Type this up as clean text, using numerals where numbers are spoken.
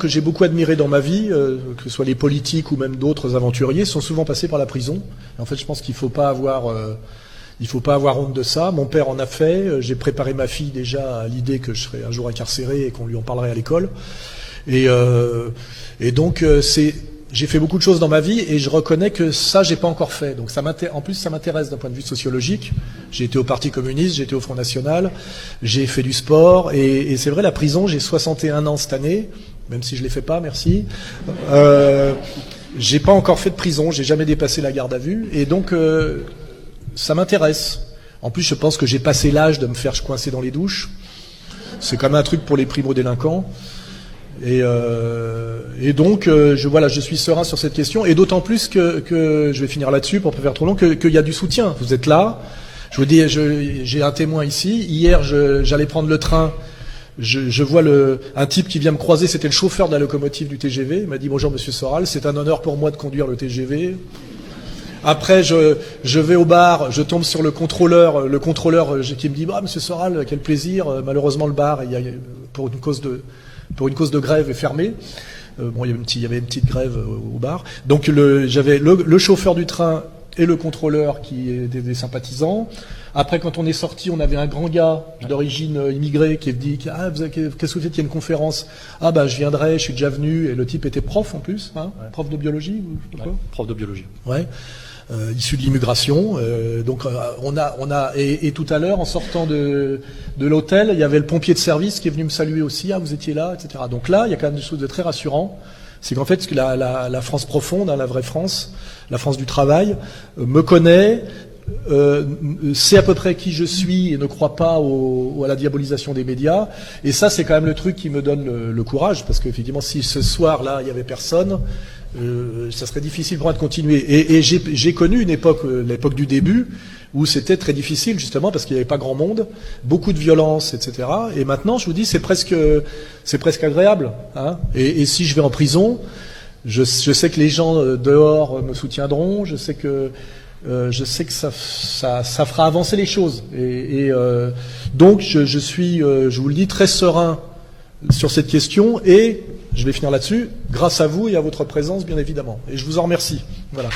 que j'ai beaucoup admirés dans ma vie, que ce soit les politiques ou même d'autres aventuriers, sont souvent passés par la prison. Et en fait, je pense qu'il faut pas avoir honte de ça. Mon père en a fait. J'ai préparé ma fille déjà à l'idée que je serais un jour incarcéré et qu'on lui en parlerait à l'école. Et donc j'ai fait beaucoup de choses dans ma vie et je reconnais que ça j'ai pas encore fait. Donc en plus ça m'intéresse d'un point de vue sociologique. J'ai été au Parti communiste, j'ai été au Front National, j'ai fait du sport et c'est vrai la prison, j'ai 61 ans cette année, même si je l'ai fait pas, merci. J'ai pas encore fait de prison, j'ai jamais dépassé la garde à vue et donc ça m'intéresse. En plus je pense que j'ai passé l'âge de me faire coincer dans les douches. C'est quand même un truc pour les primo-délinquants. Et donc, je suis serein sur cette question, et d'autant plus que je vais finir là-dessus pour pas faire trop long, qu'il y a du soutien. Vous êtes là. Je vous dis, j'ai un témoin ici. Hier, j'allais prendre le train. Je vois un type qui vient me croiser. C'était le chauffeur de la locomotive du TGV. Il m'a dit bonjour, Monsieur Soral. C'est un honneur pour moi de conduire le TGV. Après, je vais au bar. Je tombe sur le contrôleur qui me dit Monsieur Soral, quel plaisir. Malheureusement, le bar, pour une cause de grève est fermé. Il y avait une petite grève au bar. Donc j'avais le chauffeur du train et le contrôleur qui étaient des sympathisants. Après, quand on est sorti, on avait un grand gars d'origine immigrée qui dit qu'est-ce que vous faites, il y a une conférence. Je viendrai, je suis déjà venu. Et le type était prof en plus, hein, ouais. Prof de biologie ou je sais pas quoi. Prof de biologie. Ouais. Issu de l'immigration. Donc et tout à l'heure, en sortant de l'hôtel, il y avait le pompier de service qui est venu me saluer aussi. Vous étiez là, etc. Donc là, il y a quand même des choses de très rassurant. C'est qu'en fait, la France profonde, hein, la vraie France, la France du travail, me connaît, sait à peu près qui je suis et ne croit pas à la diabolisation des médias. Et ça, c'est quand même le truc qui me donne le courage, parce qu'effectivement, si ce soir-là, il y avait personne, ça serait difficile pour moi de continuer. Et j'ai connu une époque, l'époque du début, où c'était très difficile, justement, parce qu'il n'y avait pas grand monde, beaucoup de violence, etc. Et maintenant, je vous dis, c'est presque agréable. Hein. Et si je vais en prison, je sais que les gens dehors me soutiendront, je sais que ça fera avancer les choses. Donc, je suis, je vous le dis, très serein sur cette question, et je vais finir là-dessus, grâce à vous et à votre présence, bien évidemment. Et je vous en remercie. Voilà.